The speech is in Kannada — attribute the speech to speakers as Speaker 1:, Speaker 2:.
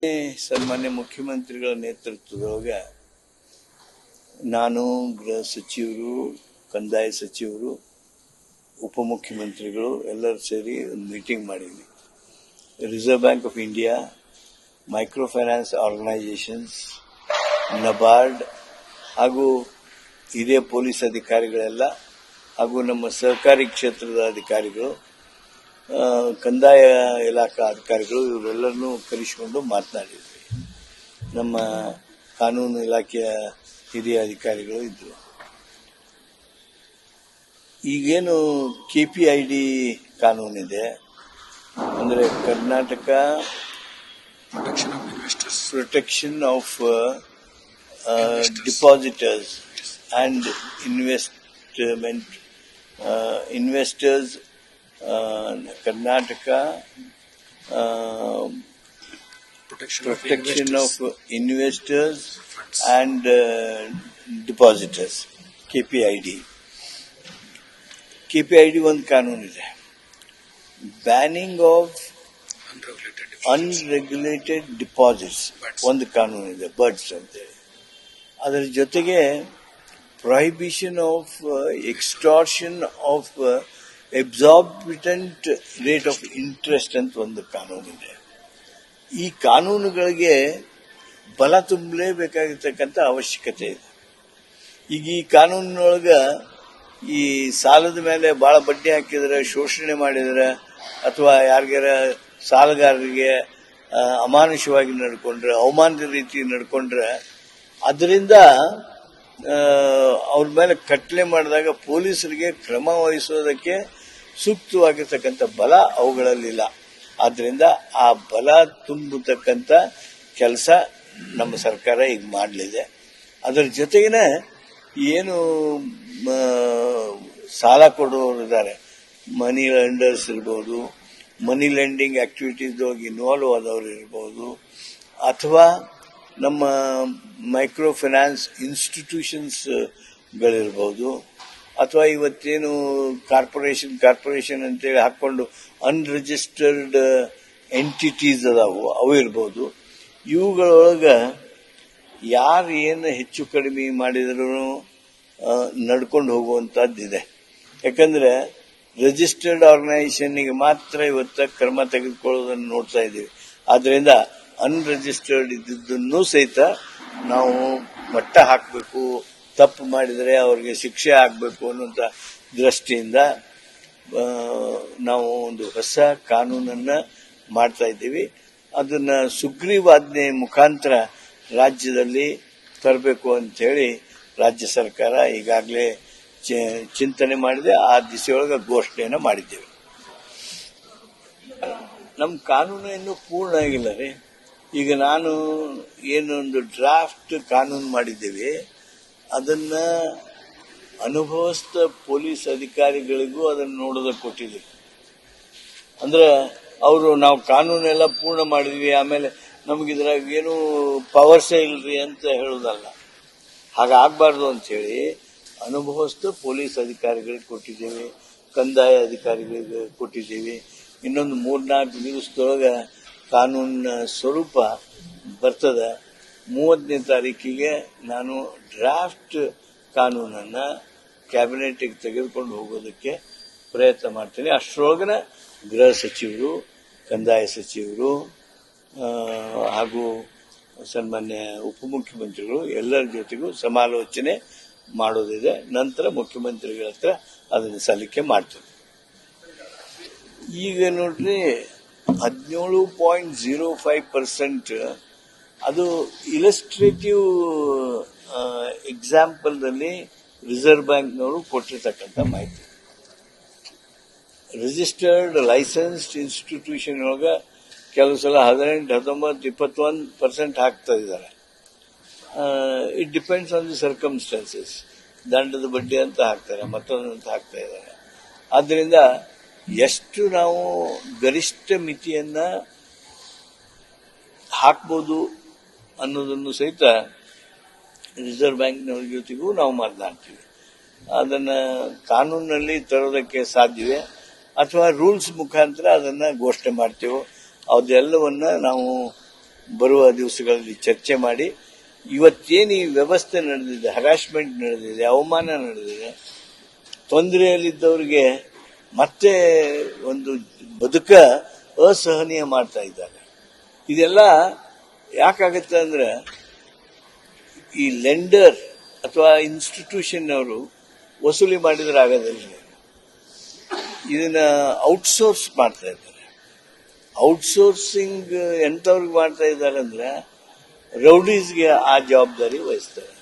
Speaker 1: ಸನ್ಮಾನ್ಯ ಮುಖ್ಯಮಂತ್ರಿಗಳ ನೇತೃತ್ವದೊಳಗ ನಾನು ಗೃಹ ಸಚಿವರು, ಕಂದಾಯ ಸಚಿವರು, ಉಪಮುಖ್ಯಮಂತ್ರಿಗಳು ಎಲ್ಲರೂ ಸೇರಿ ಒಂದು ಮೀಟಿಂಗ್ ಮಾಡಿದ್ವಿ. Reserve bank of India, micro finance organisations, NABARD ಹಾಗೂ ಹಿರಿಯ ಪೊಲೀಸ್ ಅಧಿಕಾರಿಗಳೆಲ್ಲ ಹಾಗೂ ನಮ್ಮ ಸಹಕಾರಿ ಕ್ಷೇತ್ರದ ಅಧಿಕಾರಿಗಳು, ಕಂದಾಯ ಇಲಾಖಾ ಅಧಿಕಾರಿಗಳು ಇವರೆಲ್ಲರನ್ನೂ ಕರೆಸಿಕೊಂಡು ಮಾತನಾಡಿದ್ವಿ. ನಮ್ಮ ಕಾನೂನು ಇಲಾಖೆಯ ಹಿರಿಯ ಅಧಿಕಾರಿಗಳು ಇದ್ದರು. ಈಗೇನು KPID ಕಾನೂನಿದೆ ಅಂದರೆ Karnataka protection of depositors and investors, Karnataka protection of investors and depositors, KPID ಒಂದು ಕಾನೂನಿದೆ. ಬ್ಯಾನಿಂಗ್ ಆಫ್ ಅನ್ರೆಗ್ಯುಲೇಟೆಡ್ ಡಿಪಾಸಿಟ್ಸ್ ಒಂದು ಕಾನೂನಿದೆ, ಬಡ್ಸ್ ಅಂತೇಳಿ. ಅದರ ಜೊತೆಗೆ prohibition of extortion of exorbitant rate of interest ಅಂತ ಒಂದು ಕಾನೂನಿದೆ. ಈ ಕಾನೂನುಗಳಿಗೆ ಬಲ ತುಂಬಲೇಬೇಕಾಗಿರ್ತಕ್ಕಂಥ ಅವಶ್ಯಕತೆ ಇದೆ. ಈಗ ಈ ಕಾನೂನಿನೊಳಗ ಈ ಸಾಲದ ಮೇಲೆ ಭಾಳ ಬಡ್ಡಿ ಹಾಕಿದ್ರೆ, ಶೋಷಣೆ ಮಾಡಿದ್ರೆ, ಅಥವಾ ಯಾರಿಗಾರ ಸಾಲಗಾರರಿಗೆ ಅಮಾನುಷವಾಗಿ ನಡ್ಕೊಂಡ್ರೆ, ಅವಮಾನದ ರೀತಿ ನಡ್ಕೊಂಡ್ರೆ, ಅದರಿಂದ ಅವ್ರ ಮೇಲೆ ಕಟ್ಟಲೆ ಮಾಡಿದಾಗ ಪೊಲೀಸರಿಗೆ ಕ್ರಮ ವಹಿಸೋದಕ್ಕೆ ಸೂಕ್ತವಾಗಿರ್ತಕ್ಕಂಥ ಬಲ ಅವುಗಳಲ್ಲಿಲ್ಲ. ಆದ್ದರಿಂದ ಆ ಬಲ ತುಂಬತಕ್ಕಂಥ ಕೆಲಸ ನಮ್ಮ ಸರ್ಕಾರ ಈಗ ಮಾಡಲಿದೆ. ಅದರ ಜೊತೆಗಿನ ಏನು ಸಾಲ ಕೊಡೋರಿದ್ದಾರೆ, ಮನಿ ಲೆಂಡರ್ಸ್ ಇರ್ಬೋದು, ಮನಿ ಲೆಂಡಿಂಗ್ ಆಕ್ಟಿವಿಟೀಸ್ದೊಳಗೆ ಇನ್ವಾಲ್ವ್ ಆದವರು ಇರ್ಬೋದು, ಅಥವಾ ನಮ್ಮ ಮೈಕ್ರೋ ಫೈನಾನ್ಸ್ ಇನ್ಸ್ಟಿಟ್ಯೂಷನ್ಸ್ಗಳಿರ್ಬೋದು, ಅಥವಾ ಇವತ್ತೇನು ಕಾರ್ಪೊರೇಷನ್ ಅಂತೇಳಿ ಹಾಕ್ಕೊಂಡು ಅನ್ರಿಜಿಸ್ಟರ್ಡ್ ಎಂಟಿಟೀಸ್ ಅದಾವು, ಅವು ಇರ್ಬೋದು. ಇವುಗಳೊಳಗೆ ಯಾರು ಏನು ಹೆಚ್ಚು ಕಡಿಮೆ ಮಾಡಿದರೂ ನಡ್ಕೊಂಡು ಹೋಗುವಂಥದ್ದಿದೆ. ಯಾಕಂದ್ರೆ ರಿಜಿಸ್ಟರ್ಡ್ ಆರ್ಗನೈಸೇಷನ್ಗೆ ಮಾತ್ರ ಇವತ್ತು ಕ್ರಮ ತೆಗೆದುಕೊಳ್ಳೋದನ್ನು ನೋಡ್ತಾ ಇದ್ದೀವಿ. ಆದ್ದರಿಂದ ಅನ್ರಿಜಿಸ್ಟರ್ಡ್ ಇದ್ದದ್ದನ್ನು ಸಹಿತ ನಾವು ಮಟ್ಟ ಹಾಕಬೇಕು, ತಪ್ಪು ಮಾಡಿದರೆ ಅವ್ರಿಗೆ ಶಿಕ್ಷೆ ಆಗಬೇಕು ಅನ್ನುವಂಥ ದೃಷ್ಟಿಯಿಂದ ನಾವು ಒಂದು ಹೊಸ ಕಾನೂನನ್ನು ಮಾಡ್ತಾ ಇದ್ದೀವಿ. ಅದನ್ನ ಸುಗ್ರೀವಾಜ್ಞೆ ಮುಖಾಂತರ ರಾಜ್ಯದಲ್ಲಿ ತರಬೇಕು ಅಂತ ಹೇಳಿ ರಾಜ್ಯ ಸರ್ಕಾರ ಈಗಾಗಲೇ ಚಿಂತನೆ ಮಾಡಿದೆ. ಆ ದಿಸೆಯೊಳಗೆ ಘೋಷಣೆಯನ್ನು ಮಾಡಿದ್ದೇವೆ. ನಮ್ಮ ಕಾನೂನು ಇನ್ನೂ ಪೂರ್ಣ ಆಗಿಲ್ಲ ರೀ. ಈಗ ನಾನು ಏನೊಂದು ಡ್ರಾಫ್ಟ್ ಕಾನೂನು ಮಾಡಿದ್ದೇವೆ, ಅದನ್ನ ಅನುಭವಸ್ಥ ಪೊಲೀಸ್ ಅಧಿಕಾರಿಗಳಿಗೂ ಅದನ್ನು ನೋಡೋದಕ್ಕೆ ಕೊಟ್ಟಿದ್ದೀವಿ. ಅಂದ್ರೆ ಅವರು ನಾವು ಕಾನೂನೆಲ್ಲ ಪೂರ್ಣ ಮಾಡಿದ್ವಿ, ಆಮೇಲೆ ನಮಗಿದ್ರಾಗ ಏನು ಪವರ್ಸೇ ಇಲ್ರಿ ಅಂತ ಹೇಳೋದಲ್ಲ. ಹಾಗಾಗಬಾರ್ದು ಅಂಥೇಳಿ ಅನುಭವಸ್ಥ ಪೊಲೀಸ್ ಅಧಿಕಾರಿಗಳಿಗೆ ಕೊಟ್ಟಿದ್ದೇವೆ, ಕಂದಾಯ ಅಧಿಕಾರಿಗಳಿಗೆ ಕೊಟ್ಟಿದ್ದೇವೆ. ಇನ್ನೊಂದು 3-4 ದಿವಸದೊಳಗೆ ಕಾನೂನಿನ ಸ್ವರೂಪ ಬರ್ತದೆ. 30ನೇ ತಾರೀಕಿಗೆ ನಾನು ಡ್ರಾಫ್ಟ್ ಕಾನೂನನ್ನು ಕ್ಯಾಬಿನೆಟ್ಗೆ ತೆಗೆದುಕೊಂಡು ಹೋಗೋದಕ್ಕೆ ಪ್ರಯತ್ನ ಮಾಡ್ತೀನಿ. ಅಷ್ಟರೊಳಗನ ಗೃಹ ಸಚಿವರು, ಕಂದಾಯ ಸಚಿವರು ಹಾಗೂ ಸನ್ಮಾನ್ಯ ಉಪಮುಖ್ಯಮಂತ್ರಿಗಳು ಎಲ್ಲರ ಜೊತೆಗೂ ಸಮಾಲೋಚನೆ ಮಾಡೋದಿದೆ. ನಂತರ ಮುಖ್ಯಮಂತ್ರಿಗಳ ಹತ್ರ ಅದನ್ನು ಸಲ್ಲಿಕೆ ಮಾಡ್ತೀವಿ. ಈಗ ನೋಡ್ರಿ 17.05% ಅದು ಇಲಸ್ಟ್ರೇಟಿವ್ ಎಕ್ಸಾಂಪಲ್ದಲ್ಲಿ ರಿಸರ್ವ್ ಬ್ಯಾಂಕ್ನವರು ಕೊಟ್ಟಿರ್ತಕ್ಕಂಥ ಮಾಹಿತಿ. ರಿಜಿಸ್ಟರ್ಡ್ ಲೈಸೆನ್ಸ್ಡ್ ಇನ್ಸ್ಟಿಟ್ಯೂಷನ್ ಒಳಗೆ ಕೆಲವು ಸಲ 18, 19, 21% ಹಾಕ್ತಾ ಇದ್ದಾರೆ. It depends on the circumstances. ದಂಡದ ಬಡ್ಡಿ ಅಂತ ಹಾಕ್ತಾರೆ, ಮತ್ತೊಂದು ಅಂತ ಹಾಕ್ತಾ ಇದ್ದಾರೆ. ಆದ್ದರಿಂದ ಎಷ್ಟು ನಾವು ಗರಿಷ್ಠ ಮಿತಿಯನ್ನ ಹಾಕ್ಬೋದು ಅನ್ನೋದನ್ನು ಸಹಿತ ರಿಸರ್ವ್ ಬ್ಯಾಂಕ್ನವ್ರ ಜೊತೆಗೂ ನಾವು ಮಾತನಾಡ್ತೀವಿ. ಅದನ್ನ ಕಾನೂನಿನಲ್ಲಿ ತರೋದಕ್ಕೆ ಸಾಧ್ಯವೇ ಅಥವಾ ರೂಲ್ಸ್ ಮುಖಾಂತರ ಅದನ್ನ ಘೋಷಣೆ ಮಾಡ್ತೇವೆ. ಅದೆಲ್ಲವನ್ನ ನಾವು ಬರುವ ದಿವಸಗಳಲ್ಲಿ ಚರ್ಚೆ ಮಾಡಿ ಇವತ್ತೇನು ಈ ವ್ಯವಸ್ಥೆ ನಡೆದಿದೆ, ಹರಾಸ್ಮೆಂಟ್ ನಡೆದಿದೆ, ಅವಮಾನ ನಡೆದಿದೆ, ತೊಂದರೆಯಲ್ಲಿದ್ದವರಿಗೆ ಮತ್ತೆ ಒಂದು ಬದುಕ ಅಸಹನೀಯ ಮಾಡ್ತಾ ಇದ್ದಾರೆ. ಇದೆಲ್ಲ ಯಾಕಾಗತ್ತೆ ಅಂದ್ರೆ ಈ ಲೆಂಡರ್ ಅಥವಾ ಇನ್ಸ್ಟಿಟ್ಯೂಷನ್ ಅವರು ವಸೂಲಿ ಮಾಡಿದ್ರೆ ಆಗೋದಿಲ್ಲ. ಇದನ್ನ ಔಟ್ಸೋರ್ಸ್ ಮಾಡ್ತಾ ಇದ್ದಾರೆ. ಔಟ್ಸೋರ್ಸಿಂಗ್ ಎಂತವ್ರಿಗೆ ಮಾಡ್ತಾ ಇದ್ದಾರೆ ಅಂದ್ರೆ ರೌಡೀಸ್ಗೆ ಆ ಜವಾಬ್ದಾರಿ ವಹಿಸ್ತಾರೆ.